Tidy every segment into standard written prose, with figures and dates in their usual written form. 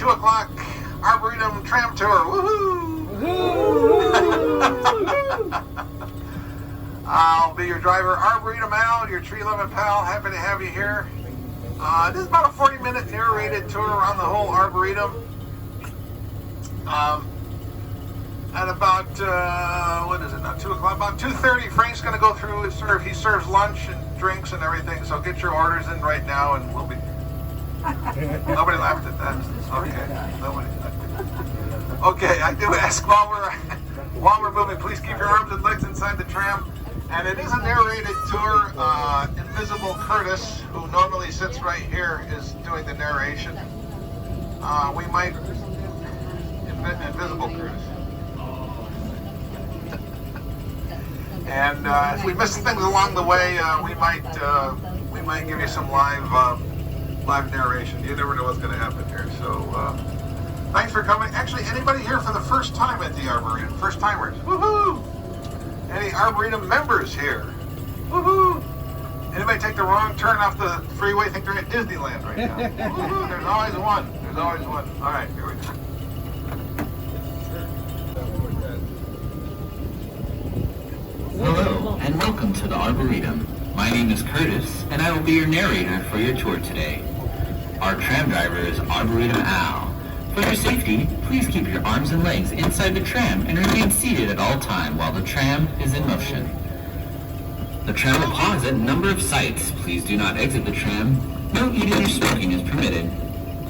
2 o'clock Arboretum Tram Tour. Woohoo! I'll be your driver, Arboretum Al, your tree-loving pal. Happy to have you here. This is about a 40-minute narrated tour around the whole Arboretum. At about, what is it now, 2 o'clock? About 2:30, Frank's going to go through and serve. He serves lunch and drinks and everything, so get your orders in right now and we'll be... Nobody laughed at that. Okay, nobody laughed at that. Okay, I do ask while we're moving, please keep your arms and legs inside the tram. And it is a narrated tour. Invisible Curtis, who normally sits right here, is doing the narration. We might... Invisible Curtis. And if we miss things along the way, we might give you some live narration. You never know what's going to happen here. So thanks for coming. Actually, anybody here for the first time at the Arboretum? First timers? Woohoo! Any Arboretum members here? Woohoo! Anybody take the wrong turn off the freeway? Think they're at Disneyland right now? Woohoo! There's always one. There's always one. All right, here we go. Hello, and welcome to the Arboretum. My name is Curtis, and I will be your narrator for your tour today. Our tram driver is Arboretum Al. For your safety, please keep your arms and legs inside the tram and remain seated at all time while the tram is in motion. The tram will pause at a number of sites. Please do not exit the tram. No eating or smoking is permitted.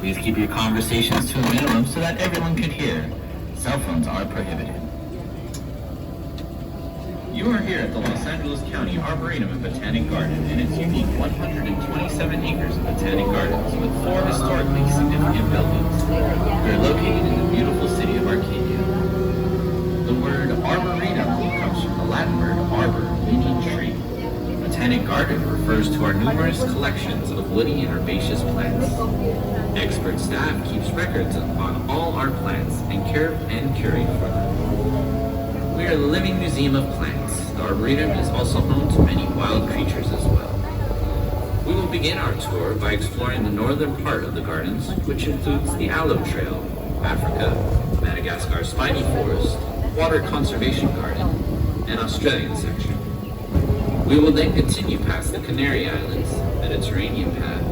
Please keep your conversations to a minimum so that everyone can hear. Cell phones are prohibited. You are here at the Los Angeles County Arboretum and Botanic Garden and its unique 127 acres of botanic gardens with 4 historically significant buildings. We are located in the beautiful city of Arcadia. The word Arboretum comes from the Latin word arbor, meaning tree. Botanic Garden refers to our numerous collections of woody and herbaceous plants. Expert staff keeps records on all our plants and curate for them. We are the living museum of plants. The Arboretum is also home to many wild creatures as well. We will begin our tour by exploring the northern part of the gardens, which includes the Aloe Trail, Africa, Madagascar Spiny Forest, Water Conservation Garden, and Australian section. We will then continue past the Canary Islands, Mediterranean Path,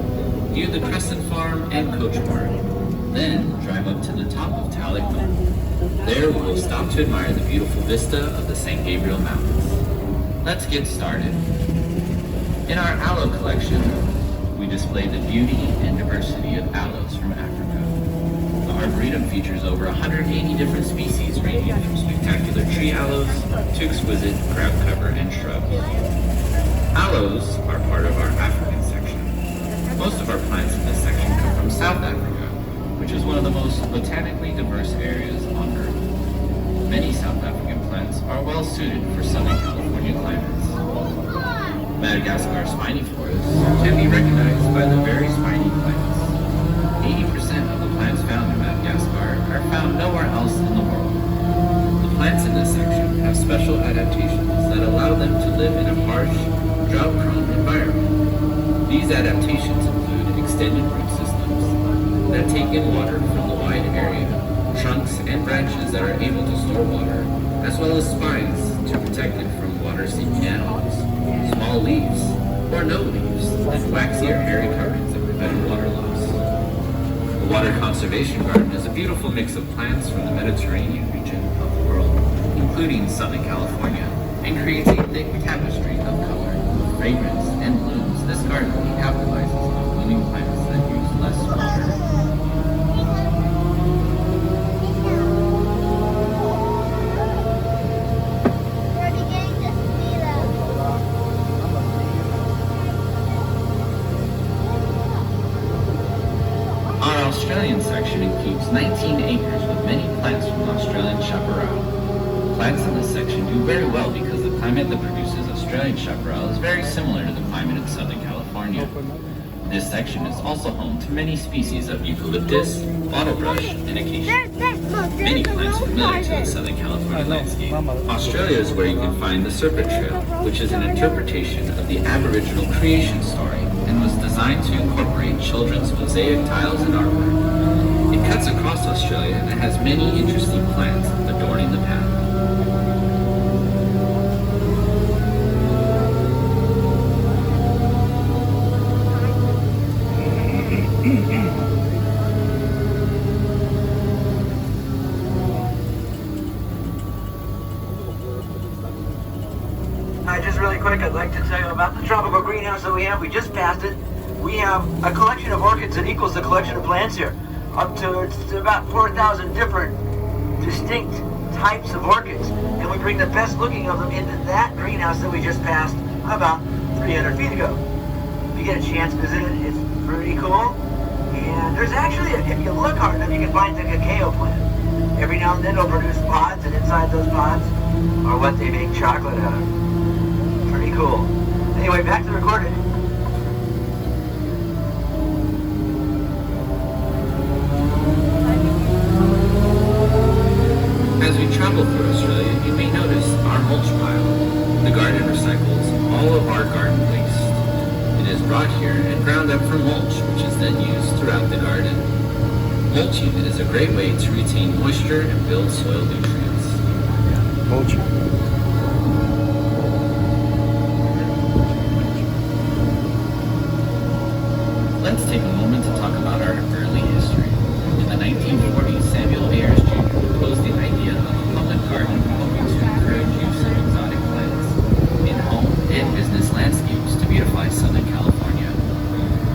view the Crescent Farm and Coach Park, then drive up to the top of Talek Mountain. There we will stop to admire the beautiful vista of the St. Gabriel Mountains. Let's get started. In our aloe collection, we display the beauty and diversity of aloes from Africa. The Arboretum features over 180 different species ranging from spectacular tree aloes to exquisite crab cover and shrubs. Aloes are part of our African section. Most of our plants in this section come from South Africa, which is one of the most botanically diverse areas on Earth. Many South African plants are well suited for Southern California climates. Madagascar spiny forests can be recognized by the very spiny plants. 80% of the plants found in Madagascar are found nowhere else in the world. The plants in this section have special adaptations that allow them to live in a harsh, drought-prone environment. These adaptations include extended root systems that take in water from the wide area, trunks and branches that are able to store water, as well as spines to protect it from water-seeking animals, small leaves, or no leaves, and waxy or hairy coverings that prevent water loss. The Water Conservation Garden is a beautiful mix of plants from the Mediterranean region of the world, including Southern California, and creates a thick tapestry of color, fragrance, and blooms. This garden capitalizes on blooming plants that use less water. Our Australian section includes 19 acres with many plants from the Australian chaparral. Plants in this section do very well because the climate that produces Australian chaparral is very similar to the climate in Southern California. This section is also home to many species of eucalyptus, bottlebrush, and acacia. Many plants familiar to the Southern California landscape. Australia is where you can find the Serpent Trail, which is an interpretation of the Aboriginal creation story and was designed to incorporate children's mosaic tiles and artwork. It cuts across Australia and has many interesting plants adorning the path. Just really quick, I'd like to tell you about the tropical greenhouse that we have. We just passed it. We have a collection of orchids that equals the collection of plants here. Up to it's about 4,000 different distinct types of orchids. And we bring the best looking of them into that greenhouse that we just passed about 300 feet ago. If you get a chance to visit it, it's pretty cool. And there's actually, if you look hard enough, you can find the cacao plant. Every now and then it'll produce pods, and inside those pods are what they make chocolate out of. Pretty cool. Anyway, back to the recording. As we travel through Australia, you may notice our mulch pile. The garden recycles all of our garden waste. It is brought here and ground up for mulch, which is then used throughout the garden. Mulching is a great way to retain moisture and build soil nutrients. Mulching. Let's take a moment to talk about our early history. In the 1940s, Samuel Ayers Jr. proposed the idea of a public garden hoping to encourage use of exotic plants in home and business landscapes to beautify Southern California.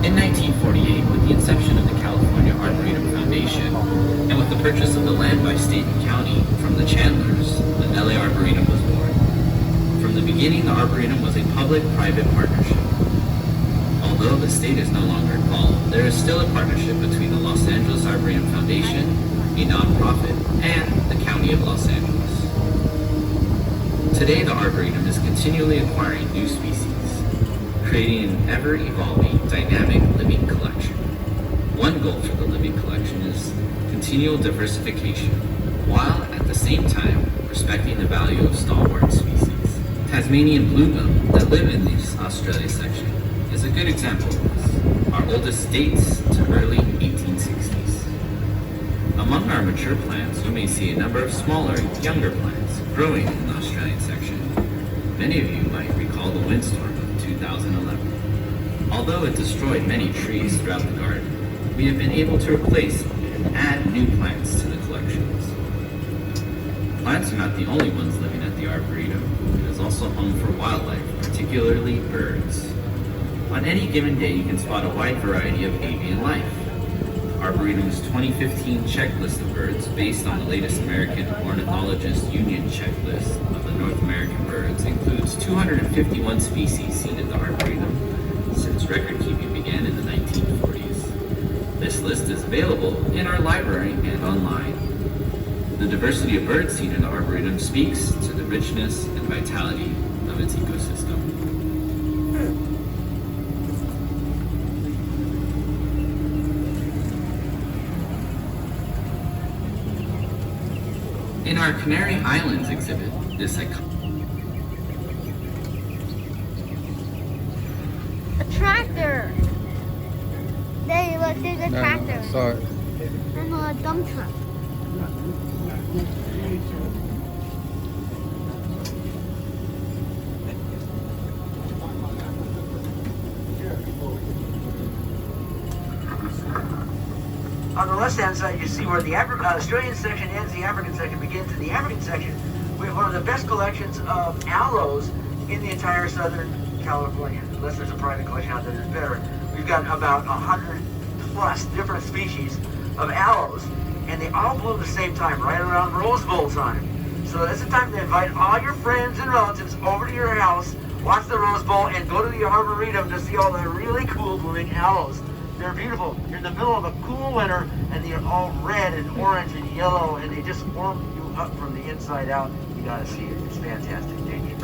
In 1948, with the inception of the California Arboretum Foundation, and with the purchase of the land by state and county from the Chandlers, the LA Arboretum was born. From the beginning, the Arboretum was a public-private partnership. Although the state is no longer involved, there is still a partnership between the Los Angeles Arboretum Foundation, a nonprofit, and the County of Los Angeles. Today, the Arboretum is continually acquiring new species, creating an ever-evolving, dynamic living collection. One goal for the living collection is continual diversification, while at the same time respecting the value of stalwart species. Tasmanian bluegum that live in this Australia section is a good example of this. Our oldest dates to early 1860s. Among our mature plants, you may see a number of smaller, younger plants growing in the Australian section. Many of you might recall the windstorm of 2011. Although it destroyed many trees throughout the garden, we have been able to replace and add new plants to the collections. Plants are not the only ones living at the Arboretum. It is also home for wildlife, particularly birds. On any given day, you can spot a wide variety of avian life. Arboretum's 2015 checklist of birds, based on the latest American Ornithologists Union checklist of the North American birds, includes 251 species seen at the Arboretum since record keeping began in the 1940s. This list is available in our library and online. The diversity of birds seen in the Arboretum speaks to the richness and vitality of its ecosystem. In our Canary Islands exhibit, this A tractor. There, look, there's a tractor. Sorry. And a dump truck. On the left-hand side, you see where the Australian section ends, the African section begins. In the African section, we have one of the best collections of aloes in the entire Southern California. Unless there's a private collection out there that's better. We've got about 100 plus different species of aloes, and they all bloom at the same time, right around Rose Bowl time. So that's the time to invite all your friends and relatives over to your house, watch the Rose Bowl, and go to the Arboretum to see all the really cool blooming aloes. They're beautiful. You're in the middle of a cool winter, and they're all red and orange and yellow, and they just warm you up from the inside out. You gotta see it. It's fantastic. Thank you.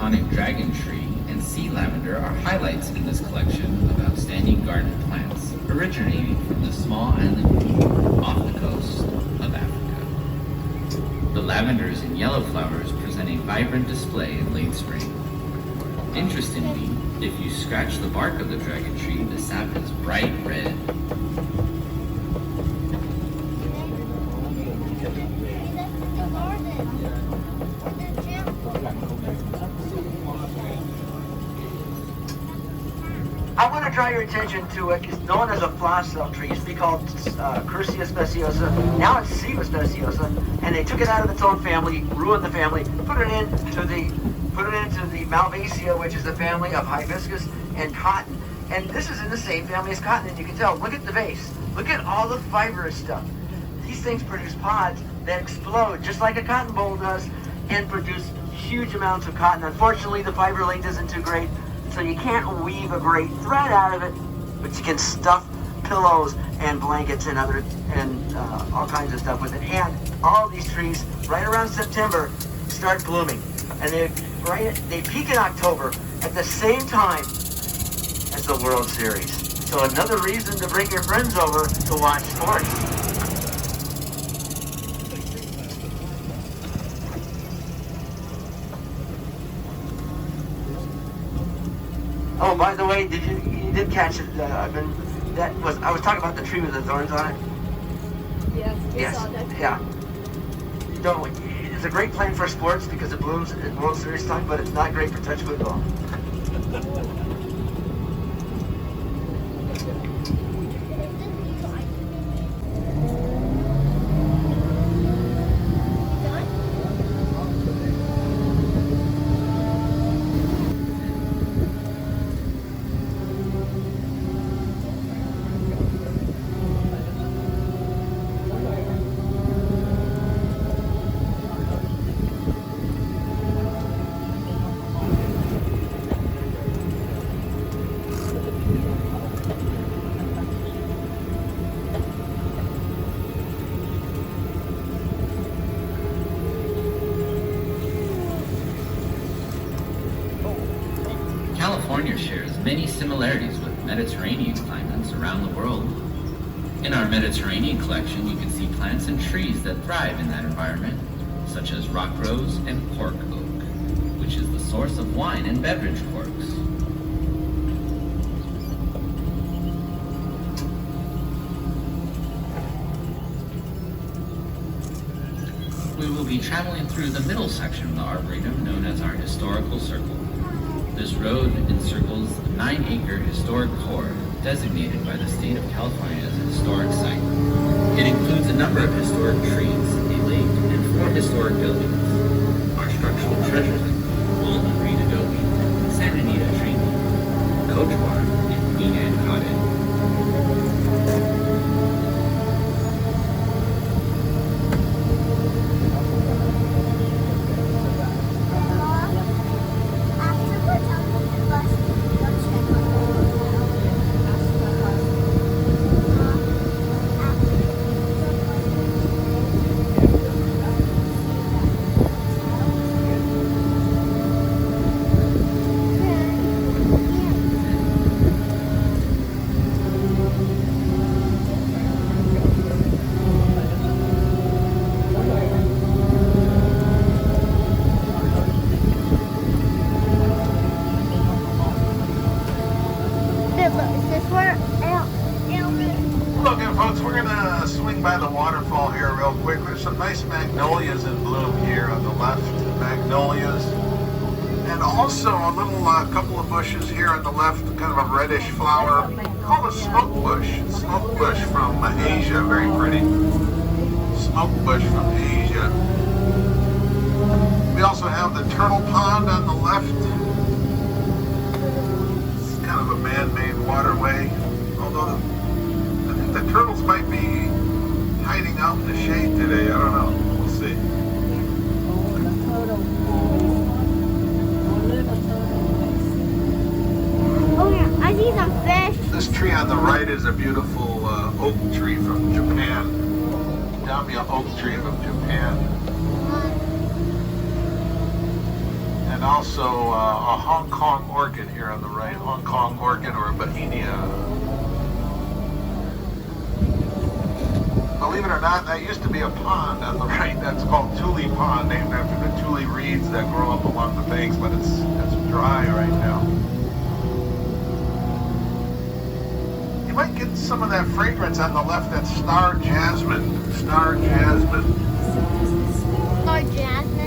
Onyx dragon tree and sea lavender are highlights in this collection of outstanding garden plants, originating from the small island off the coast of Africa. The lavenders and yellow flowers present a vibrant display in late spring. Interestingly, If you scratch the bark of the dragon tree, the sap is bright red. I want to draw your attention to it. It's known as a floss cell tree. It used to be called Cursia speciosa. Now it's Siva speciosa, and they took it out of its own family, ruined the family, put it into the Malvasia, which is the family of hibiscus and cotton. And this is in the same family as cotton, and you can tell. Look at the base. Look at all the fibrous stuff. These things produce pods that explode just like a cotton boll does, and produce huge amounts of cotton. Unfortunately, the fiber length isn't too great, so you can't weave a great thread out of it, but you can stuff pillows and blankets and all kinds of stuff with it. And all these trees, right around September, start blooming, and they peak in October at the same time as the World Series. So another reason to bring your friends over to watch sports. Oh, by the way, you did catch it? I was talking about the tree with the thorns on it. Yes, Saw that. Yeah. It's a great plant for sports because it blooms in World Series time, but it's not great for touch football. California shares many similarities with Mediterranean climates around the world. In our Mediterranean collection, you can see plants and trees that thrive in that environment, such as rock rose and cork oak, which is the source of wine and beverage corks. We will be traveling through the middle section of the Arboretum, known as our historical circle. This road encircles a 9-acre historic core designated by the state of California as a historic site. It includes a number of historic trees, a lake, and 4 historic buildings. Our structural treasures include Golden Reed Adobe, Santa Anita Tree, Coach Barn, and Queen Anne Cottage. Okay, folks, we're gonna swing by the waterfall here real quick. There's some nice magnolias in bloom here on the left, magnolias. And also a little couple of bushes here on the left, kind of a reddish flower called a smoke bush. Smoke bush from Asia, very pretty. Smoke bush from Asia. We also have the turtle pond on the left. It's kind of a man-made waterway, although I think the turtles might be hiding out in the shade today. I don't know. We'll see. Oh yeah, I see some fish. This tree on the right is a beautiful oak tree from Japan. Damia oak tree from Japan. And also a Hong Kong orchid here on the right. Hong Kong orchid or a Bauhinia. Believe it or not, that used to be a pond on the right. That's called Tule Pond, named after the tule reeds that grow up along the banks, but it's dry right now. You might get some of that fragrance on the left, that star jasmine. Star jasmine. Or jasmine.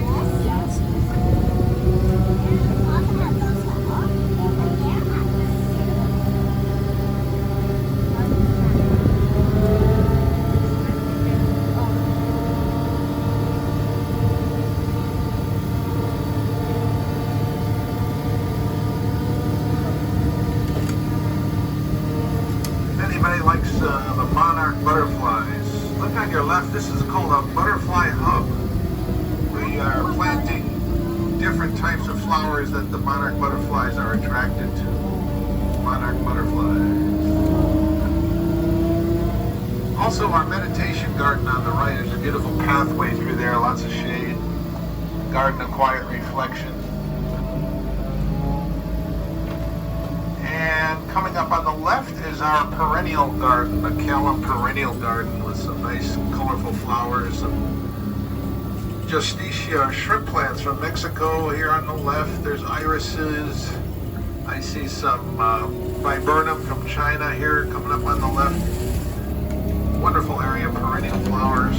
Anybody likes the monarch butterflies? Look on your left, this is called a butterfly hub. We are planting different types of flowers that the monarch butterflies are attracted to. Monarch butterflies. Also, our meditation garden on the right is a beautiful pathway through there, lots of shade. Garden of quiet reflection. And coming up on the left is our perennial garden, the Callum perennial garden with some nice colorful flowers. Some Justicia shrimp plants from Mexico here on the left. There's irises. I see some viburnum from China here coming up on the left. Wonderful area of perennial flowers.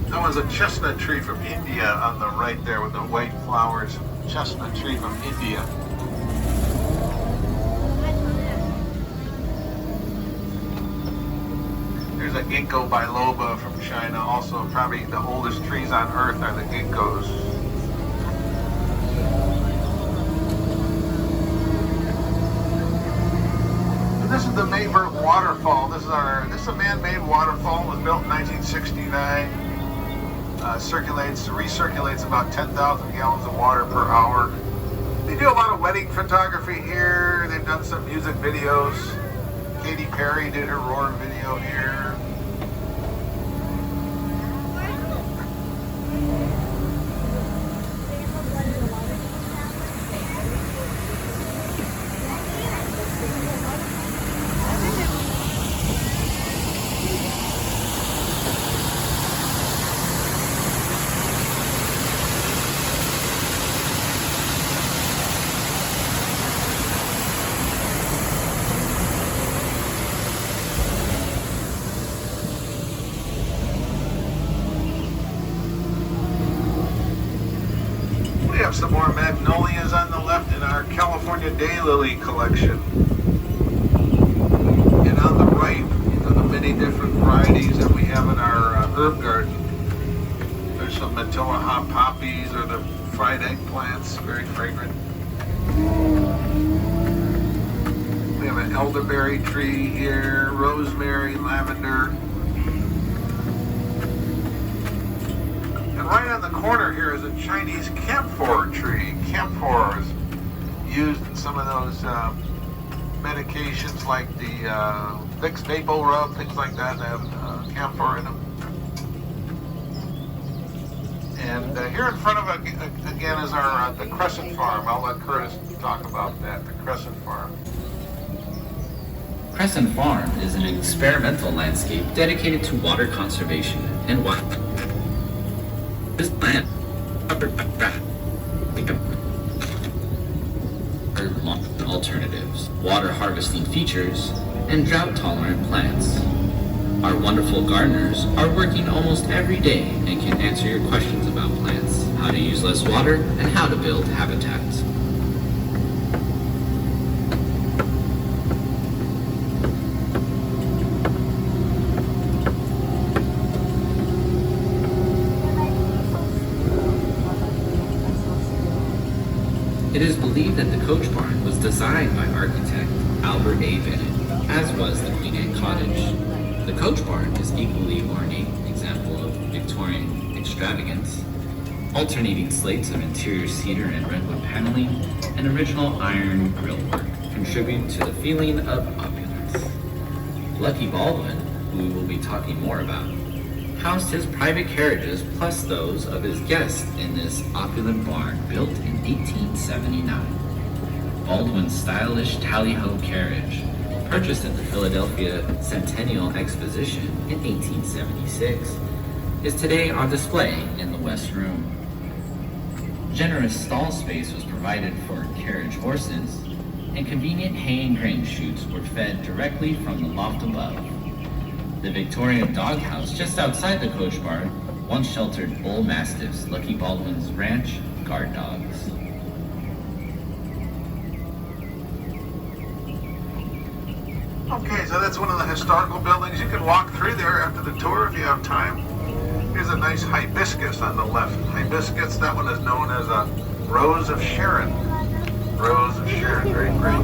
That was a chestnut tree from India on the right there with the white flowers. Chestnut tree from India. There's a ginkgo biloba from China. Also, probably the oldest trees on earth are the ginkgos. And this is the Mayberg waterfall. This is a man-made waterfall. It was built in 1969. Recirculates about 10,000 gallons of water per hour. They do a lot of wedding photography here. They've done some music videos. Katy Perry did her Roar video here. We have some more magnolias on the left in our California daylily collection. And on the right, these are the many different varieties that we have in our herb garden. There's some Manila hot poppies or the fried eggplants, very fragrant. We have an elderberry tree here, rosemary, lavender. And right on the corner here is a Chinese camphor tree. Camphor is used in some of those medications like the Vicks Vapor Rub, things like that have camphor in them. And here in front of again is our the Crescent Farm. I'll let Curtis talk about that, the Crescent Farm. Crescent Farm is an experimental landscape dedicated to water conservation and wild. This plant alternatives, water harvesting features, and drought-tolerant plants. Our wonderful gardeners are working almost every day and can answer your questions about plants, how to use less water, and how to build habitats. It is believed that the coach barn was designed by architect Albert A. Bennett, as was the Queen Anne Cottage. The coach barn is equally ornate example of Victorian extravagance. Alternating slates of interior cedar and redwood paneling and original iron grillwork contribute to the feeling of opulence. Lucky Baldwin, who we will be talking more about, housed his private carriages plus those of his guests in this opulent barn built in 1879. Baldwin's stylish tally-ho carriage, purchased at the Philadelphia Centennial Exposition in 1876, is today on display in the West Room. Generous stall space was provided for carriage horses, and convenient hay and grain chutes were fed directly from the loft above. The Victorian doghouse just outside the coach barn once sheltered bull mastiffs, Lucky Baldwin's ranch guard dogs. Okay, so that's one of the historical buildings. You can walk through there after the tour if you have time. Here's a nice hibiscus on the left. Hibiscus, that one is known as a Rose of Sharon. Rose of Sharon, very great.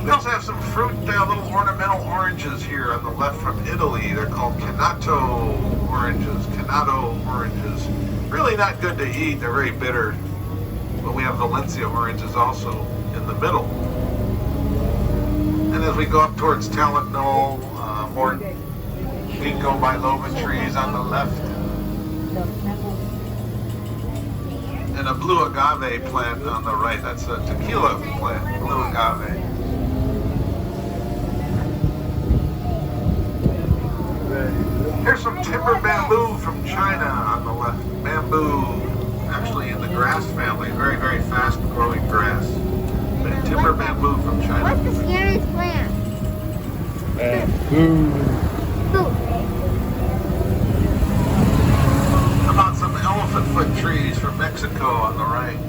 We also have some fruit, little ornamental oranges here on the left from Italy. They're called Canato oranges. Canato oranges. Really not good to eat. They're very bitter. But we have Valencia oranges also in the middle. And as we go up towards Talent Knoll, more ginkgo biloba trees on the left. And a blue agave plant on the right. That's a tequila plant, blue agave. Here's some timber bamboo from China on the left. Bamboo, actually in the grass family, very, very fast growing grass. But timber bamboo from China. What's the scariest plant? Bamboo. Food. How about some elephant foot trees from Mexico on the right?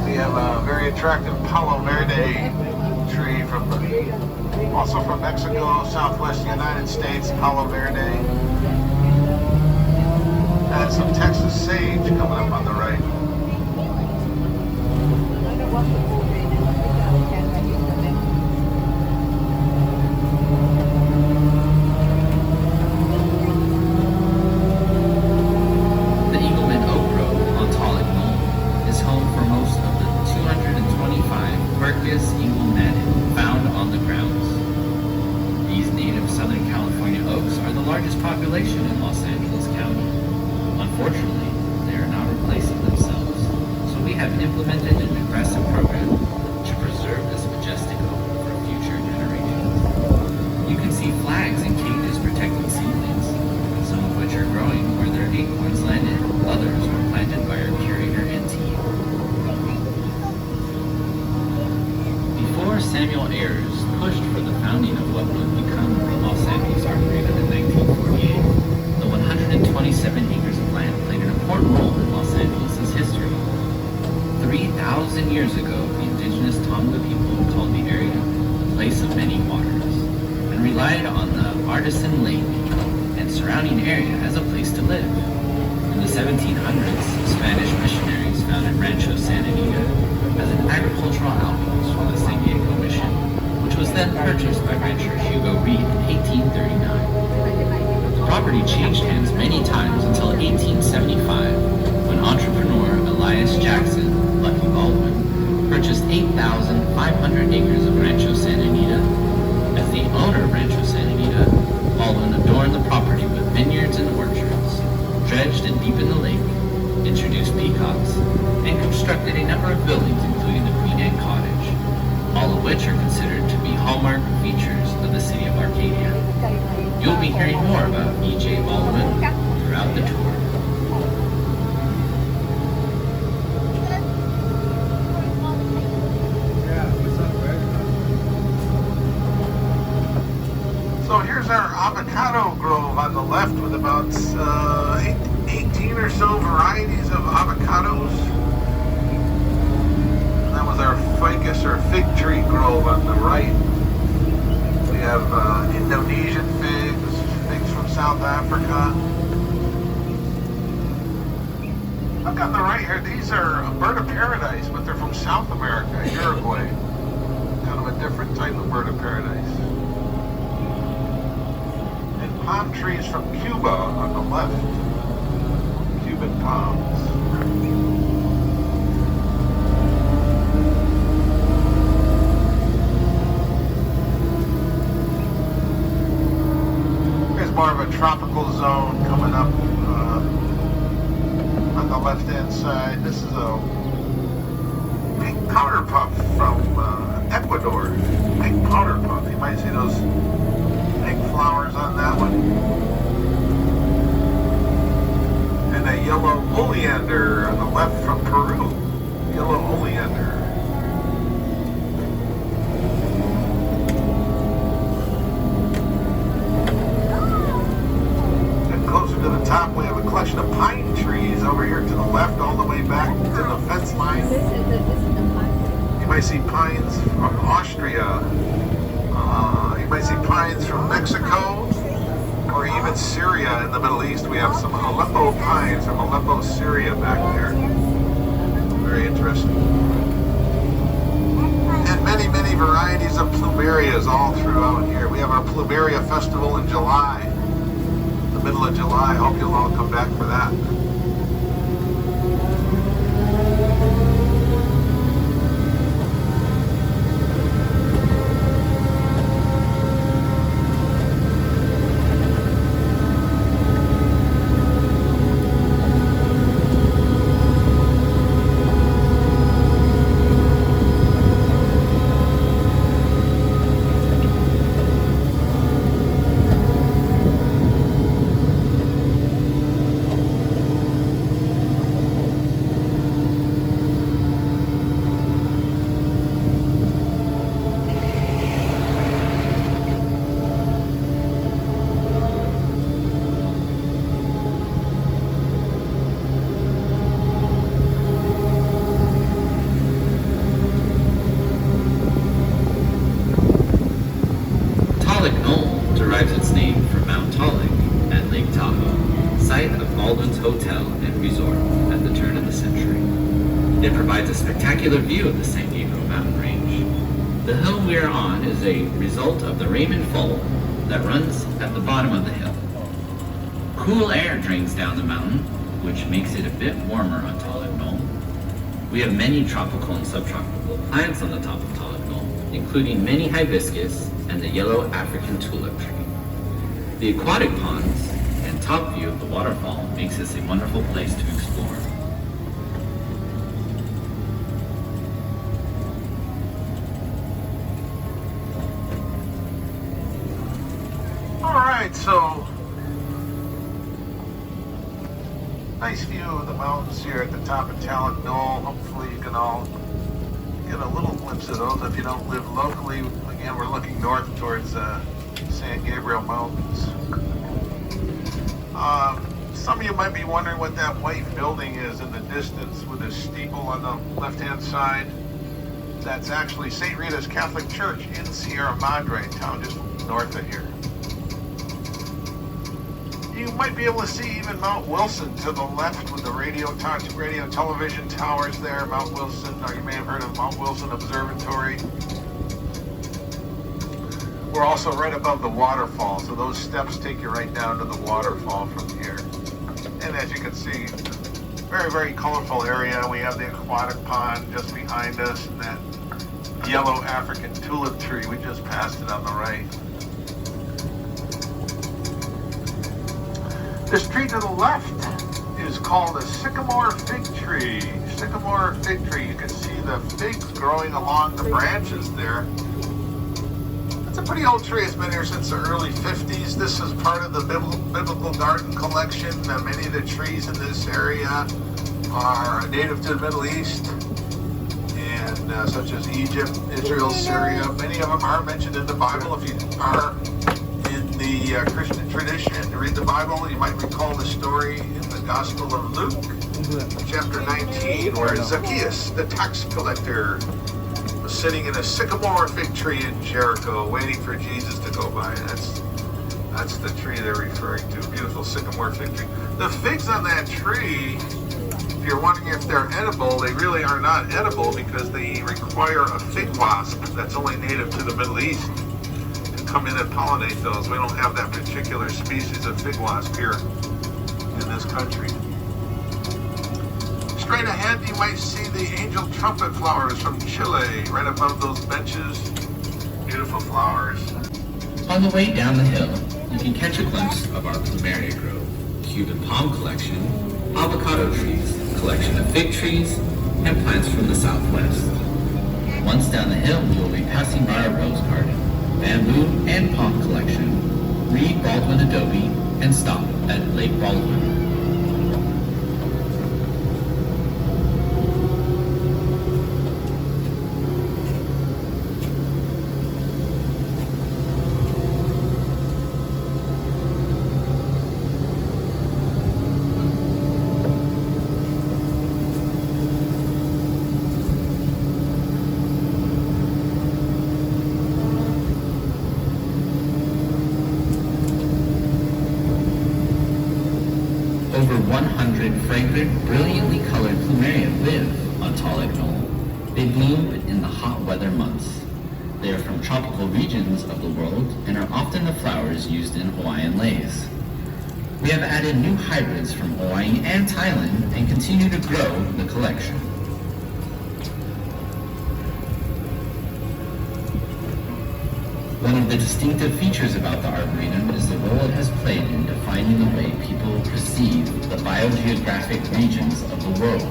We have a very attractive Palo Verde tree also from Mexico, Southwest United States, Palo Verde. And some Texas sage coming up on the right. The Eagleman Oak Grove on Talent Knoll is home for most of the 225 Quercus eaglemanid found on the grounds. These native Southern California oaks are the largest population in Los Angeles County. Unfortunately, they are not replacing themselves, so we have implemented an aggressive program to preserve this majestic oak for future generations. You can see flags and cages protecting seedlings, some of which are growing where their acorns landed, others were planted by our curator and team. Before Samuel Ayers pushed for the founding of what would become the Los Angeles Arboretum in 1948, the 127 acres of land played an important role in Los Angeles' history. 3,000 years ago, the indigenous Tonga people called the area the place of many waters, and relied on the Artisan Lake and surrounding area as a place to live. In the 1700s, Spanish missionaries founded Rancho Santa Anita as an agricultural outpost for the San Diego Mission, which was then purchased by rancher Hugo Reed in 1839. The property changed hands many times until 1875, when entrepreneur Elias Jackson, Lucky Baldwin, purchased 8,500 acres of Rancho Santa Anita. As the owner of Rancho Santa Anita, Baldwin adorned the property with vineyards and orchards, dredged and deepened the lake, introduced peacocks, and constructed a number of buildings including the Queen Anne Cottage, all of which are considered to be hallmark features of the city of Arcadia. You'll be hearing more about E.J. Baldwin throughout the tour. So here's our avocado grove on the left with about 18 or so varieties of avocados. And that was our ficus or fig tree grove on the right. We have Indonesian figs, figs from South Africa. Look on the right here, these are a bird of paradise, but they're from South America, Uruguay. Kind of a different type of bird of paradise. And palm trees from Cuba on the left. Cuban palms. More of a tropical zone coming up on the left hand side. This is a pink powder puff from Ecuador. Pink powder puff. You might see those pink flowers on that one. And a yellow oleander on the left from Peru. Yellow oleander. And closer to the top, we have a collection of pine trees over here to the left, all the way back to the fence line. This is the pine. You might see pines from Austria. You might see pines from Mexico, or even Syria in the Middle East. We have some Aleppo pines from Aleppo, Syria back there. Very interesting. And many, many varieties of plumerias all throughout here. We have our Plumeria Festival in July, the middle of July. Hope you'll all come back for that. derives its name from Mount Tollick at Lake Tahoe, site of Baldwin's Hotel and Resort at the turn of the century. It provides a spectacular view of the San Gabriel mountain range. The hill we are on is a result of the Raymond Fault that runs at the bottom of the hill. Cool air drains down the mountain, which makes it a bit warmer on Tollick Knoll. We have many tropical and subtropical plants on the top of Tollick Knoll, including many hibiscus and the yellow African tulip tree. The aquatic ponds and top view of the waterfall makes this a wonderful place to explore. All right, so nice view of the mountains here at the top of Tollick Knoll. Hopefully you can all get a little glimpse of those if you don't live locally. Again, we're looking north towards San Gabriel Mountains. Some of you might be wondering what that white building is in the distance with a steeple on the left-hand side. That's actually St. Rita's Catholic Church in Sierra Madre town, just north of here. You might be able to see even Mount Wilson to the left with the radio and television towers there. Mount Wilson, or you may have heard of Mount Wilson Observatory. We're also right above the waterfall, so those steps take you right down to the waterfall from here. And as you can see, very, very colorful area. We have the aquatic pond just behind us, and that yellow African tulip tree. We just passed it on the right. This tree to the left is called a sycamore fig tree. Sycamore fig tree. You can see the figs growing along the branches there. It's a pretty old tree. It's been here since the early 50s. This is part of the Biblical Garden collection. Many of the trees in this area are native to the Middle East, and such as Egypt, Israel, Syria. Many of them are mentioned in the Bible. If you are in the Christian tradition to read the Bible, you might recall the story in the Gospel of Luke, chapter 19, where Zacchaeus, the tax collector, was sitting in a sycamore fig tree in Jericho, waiting for Jesus to go by. That's the tree they're referring to, beautiful sycamore fig tree. The figs on that tree, if you're wondering if they're edible, they really are not edible because they require a fig wasp that's only native to the Middle East to come in and pollinate those. We don't have that particular species of fig wasp here in this country. Straight ahead, you might see the angel trumpet flowers from Chile, right above those benches. Beautiful flowers. On the way down the hill, you can catch a glimpse of our plumeria grove, Cuban palm collection, avocado trees, collection of fig trees, and plants from the southwest. Once down the hill, you will be passing by a rose garden, bamboo and palm collection, read Baldwin Adobe, and stop at Lake Baldwin. Over 100 fragrant, brilliantly colored plumeria live on Tall Lake Knoll. They bloom in the hot weather months. They are from tropical regions of the world and are often the flowers used in Hawaiian leis. We have added new hybrids from Hawaii and Thailand and continue to grow the collection. One of the distinctive features about the Arboretum is the role it has played in defining the way people perceive the biogeographic regions of the world.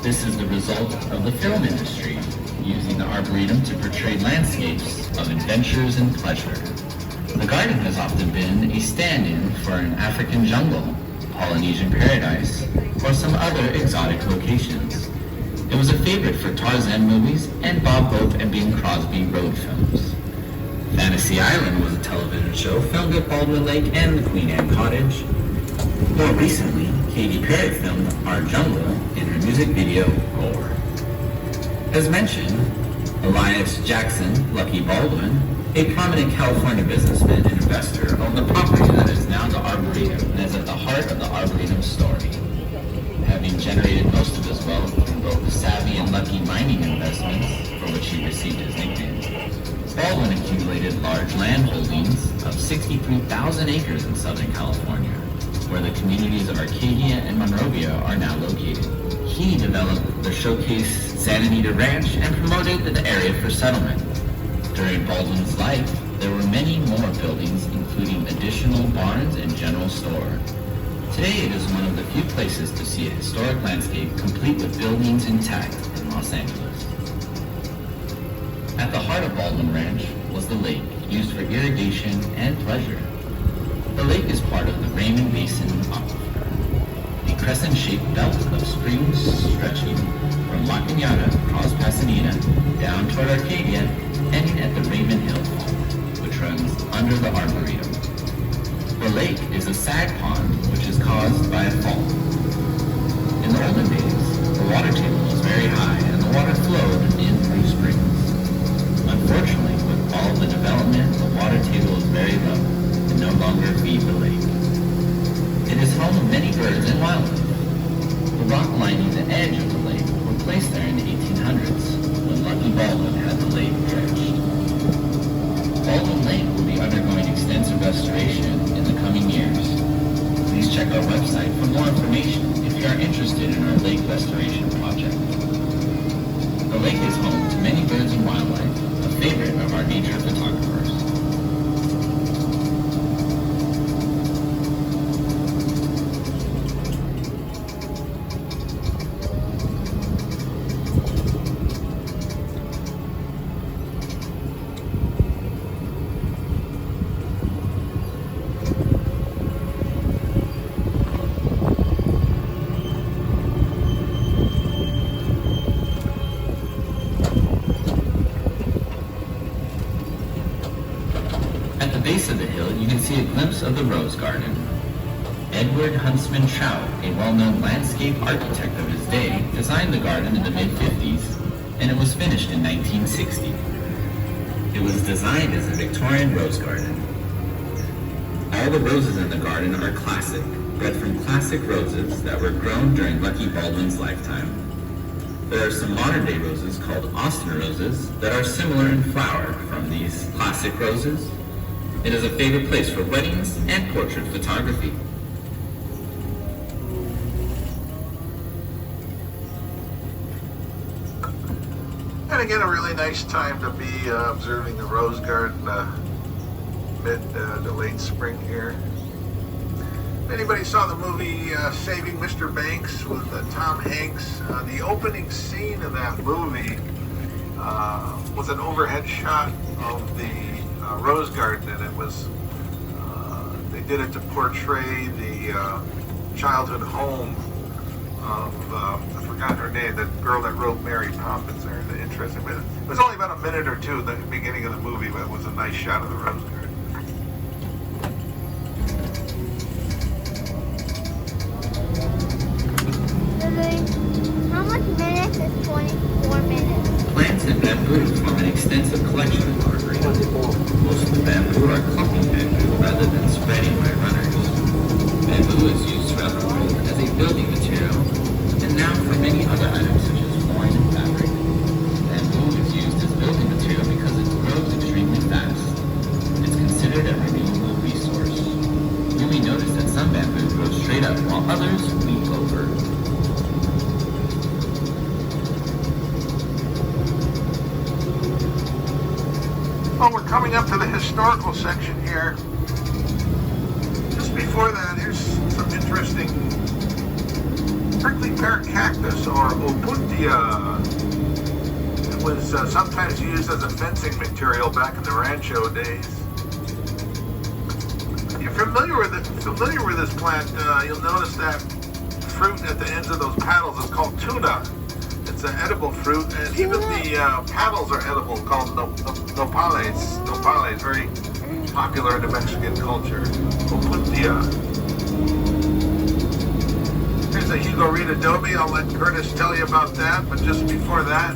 This is the result of the film industry, using the Arboretum to portray landscapes of adventures and pleasure. The garden has often been a stand-in for an African jungle, Polynesian paradise, or some other exotic locations. It was a favorite for Tarzan movies and Bob Hope and Bing Crosby road films. Fantasy Island was a television show filmed at Baldwin Lake and the Queen Anne Cottage. More recently, Katy Perry filmed Our Jungle in her music video, Roar. As mentioned, Elias Jackson Lucky Baldwin, a prominent California businessman and investor, owned the property that is now the Arboretum and is at the heart of the Arboretum story. Having generated most of his wealth from both savvy and lucky mining investments, for which he received his nickname, Baldwin accumulated large land holdings of 63,000 acres in Southern California, where the communities of Arcadia and Monrovia are now located. He developed the showcase Santa Anita Ranch and promoted the area for settlement. During Baldwin's life, there were many more buildings, including additional barns and general store. Today, it is one of the few places to see a historic landscape complete with buildings intact in Los Angeles. At the heart of Baldwin Ranch was the lake, used for irrigation and pleasure. The lake is part of the Raymond Basin Aquifer, a crescent-shaped belt of springs stretching from La Cañada across Pasadena down toward Arcadia, ending at the Raymond Hill Fall, which runs under the Arboretum. The lake is a sag pond, which is caused by a fault. In the olden days, the water table was very high and the water flowed in through springs. Unfortunately, with all of the development, the water table is very low and no longer feed the lake. It is home of many birds and wildlife. The rock lining the edge of the lake were placed there in the 1800s, when Lucky Baldwin had the lake dredged. Baldwin Lake will be undergoing extensive restoration in the coming years. Please check our website for more information if you are interested in our lake restoration project. The lake is home to many birds and wildlife, a favorite of our nature photographers. At the base of the hill, you can see a glimpse of the Rose Garden. Edward Huntsman Trout, a well-known landscape architect of his day, designed the garden in the mid-50s, and it was finished in 1960. It was designed as a Victorian rose garden. All the roses in the garden are classic, bred from classic roses that were grown during Lucky Baldwin's lifetime. There are some modern-day roses called Austin roses that are similar in flower from these classic roses. It is a favorite place for weddings and portrait photography. And again, a really nice time to be observing the rose garden mid to late spring here. If anybody saw the movie Saving Mr. Banks with Tom Hanks, the opening scene of that movie was an overhead shot of the rose garden, and it was they did it to portray the childhood home of I forgot her name, the girl that wrote Mary Poppins there. Interesting, but it was only about a minute or two at the beginning of the movie, but it was a nice shot of the rose garden. How much minutes is 24 minutes? Plants and bamboo form an extensive collection of arboretum. Most of the bamboo are clumping bamboo rather than spreading by runners. Bamboo is used throughout the world as a building material, and now for many other items such as flooring and fabric. Bamboo is used as building material because it grows extremely fast. It's considered a renewable resource. You may notice that some bamboo grows straight up while others weep over. Well, we're coming up to the historical section here. Just before that, here's some interesting prickly pear cactus, or opuntia. It was sometimes used as a fencing material back in the rancho days. If you're familiar with this plant, you'll notice that fruit at the ends of those paddles is called tuna. It's an edible fruit, and even the paddles are edible, called nopales. Nopales, very popular in the Mexican culture. Opuntia. Here's a Hugo Reed adobe. I'll let Curtis tell you about that, but just before that,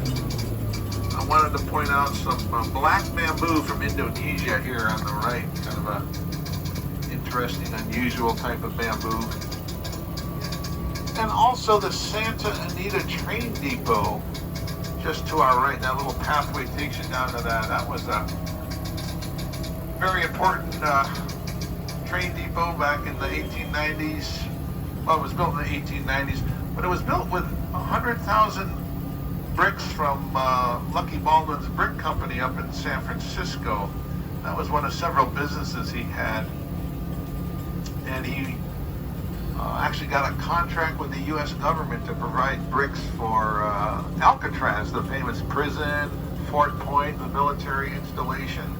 I wanted to point out some black bamboo from Indonesia here on the right. Kind of a interesting, unusual type of bamboo. And also the Santa Anita train depot just to our right. That little pathway takes you down to that. That was a very important train depot back in the 1890s. Well, it was built in the 1890s, but it was built with 100,000 bricks from Lucky Baldwin's brick company up in San Francisco. That was one of several businesses he had. And he actually got a contract with the U.S. government to provide bricks for Alcatraz, the famous prison, Fort Point, the military installation.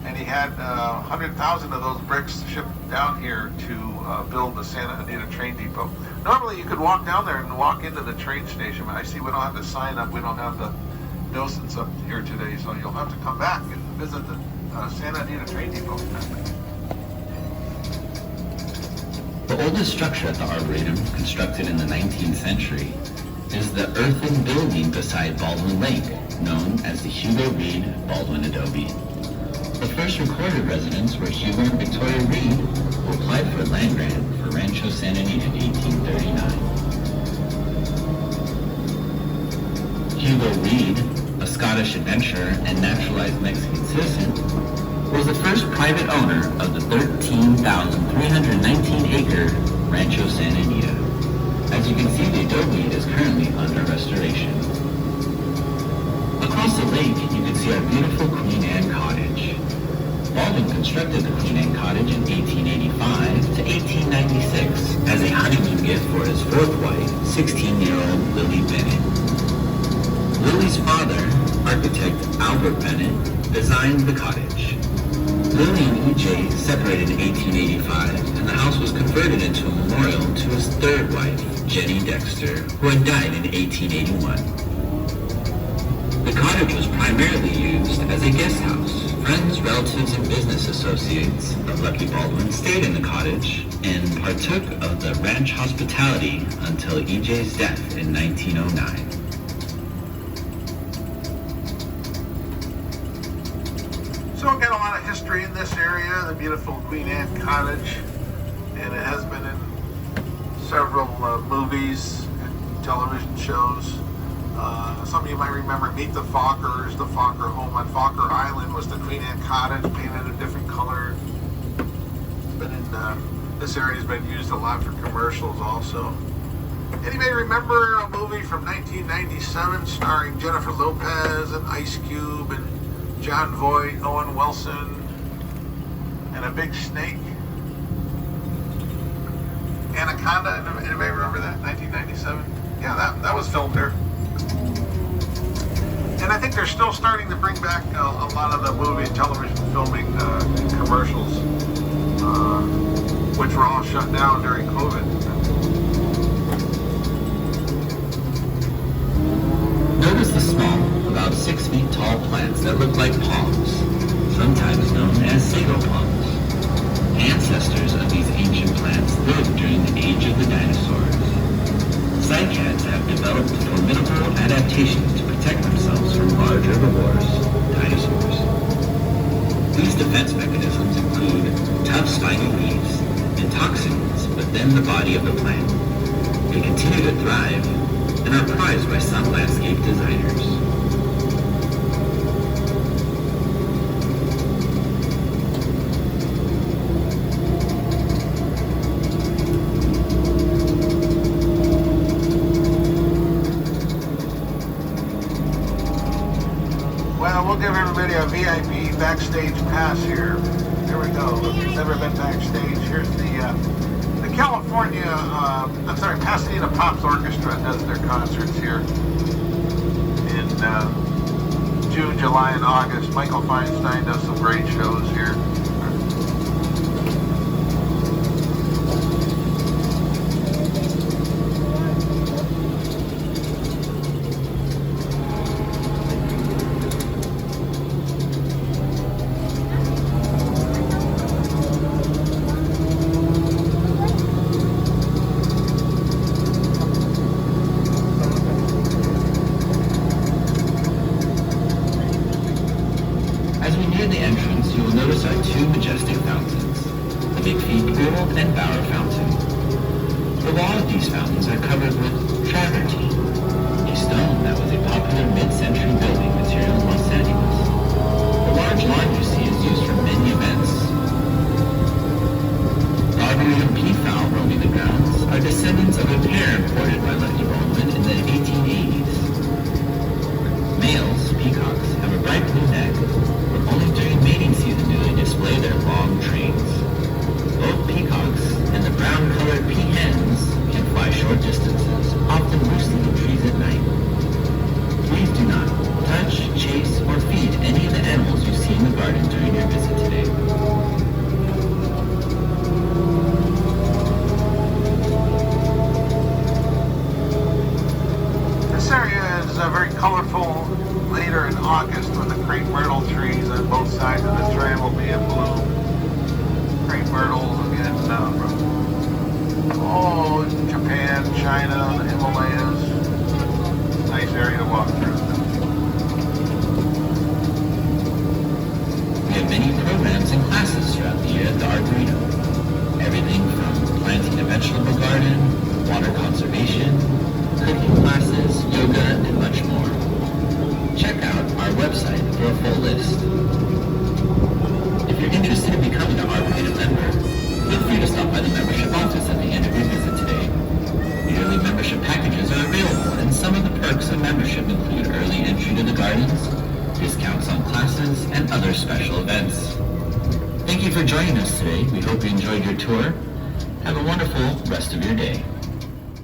And he had 100,000 of those bricks shipped down here to build the Santa Anita train depot. Normally you could walk down there and walk into the train station, but I see we don't have the sign up, we don't have the docents up here today, so you'll have to come back and visit the Santa Anita train depot. The oldest structure at the Arboretum, constructed in the 19th century, is the earthen building beside Baldwin Lake, known as the Hugo Reed Baldwin Adobe. The first recorded residents were Hugo and Victoria Reed, who applied for a land grant for Rancho Santa Anita in 1839. Hugo Reed, a Scottish adventurer and naturalized Mexican citizen, was the first private owner of the 13,319-acre Rancho Santa Anita. As you can see, the adobe is currently under restoration. Across the lake, you can see our beautiful Queen Anne Cottage. Baldwin constructed the Queen Anne Cottage in 1885 to 1896 as a honeymoon gift for his fourth wife, 16-year-old Lily Bennett. Lily's father, architect Albert Bennett, designed the cottage. Lily and E.J. separated in 1885, and the house was converted into a memorial to his third wife, Jenny Dexter, who had died in 1881. The cottage was primarily used as a guest house. Friends, relatives, and business associates of Lucky Baldwin stayed in the cottage and partook of the ranch hospitality until E.J.'s death in 1909. So we've got a lot of history in this area, the beautiful Queen Anne Cottage, and it has been in several movies and television shows. Some of you might remember Meet the Fockers. The Fokker home on Fokker Island was the Queen Anne Cottage, painted a different color. But in this area has been used a lot for commercials also. Anybody remember a movie from 1997 starring Jennifer Lopez and Ice Cube and John Voight, Owen Wilson, and a big snake? Anaconda, anybody remember that? 1997? Yeah, that was filmed there. And I think they're still starting to bring back a lot of the movie and television filming and commercials, which were all shut down during COVID. Notice the small, about 6 feet tall plants that look like palms, sometimes known as sago palms. Ancestors of these ancient plants lived during the age of the dinosaurs. Cycads have developed formidable adaptations to protect themselves from large herbivores, dinosaurs. These defense mechanisms include tough spiny leaves and toxins within the body of the plant. They continue to thrive and are prized by some landscape designers. Well, we'll give everybody a VIP backstage pass here. There we go. If you've never been backstage, here's the California, Pasadena Pops Orchestra does their concerts here in June, July, and August. Michael Feinstein does some great shows here. As we near the entrance, you will notice our two majestic fountains, the McPhee Pool and Bower Fountain. The wall of these fountains are covered with travertine, a stone that was a popular mid-century building material in Los Angeles. The large lawn you see is used for many events. Arboretum peafowl roaming the grounds are descendants of a pair imported by Lucky Baldwin in the 1880s. Males, peacocks, have a bright blue neck, but only during mating season do they display their long trains. Both peacocks and the brown-colored peahens can fly short distances, often roosting in trees at night. Please do not touch, chase, or feed any of the animals you see in the garden during your visit today. This area is very colorful. Later in August, when the crepe myrtle trees on both sides of the tram will be in bloom. Crepe myrtles again from Japan, China, the Himalayas. Nice area to walk through. We have many programs and classes throughout the year at the Arboretum. Everything from planting a vegetable garden, water conservation, cooking classes, yoga, and much more. Check out our website for a full list. If you're interested in becoming an Arboretum member, feel free to stop by the membership office at the end of your visit today. Yearly membership packages are available, and some of the perks of membership include early entry to the gardens, discounts on classes, and other special events. Thank you for joining us today. We hope you enjoyed your tour. Have a wonderful rest of your day.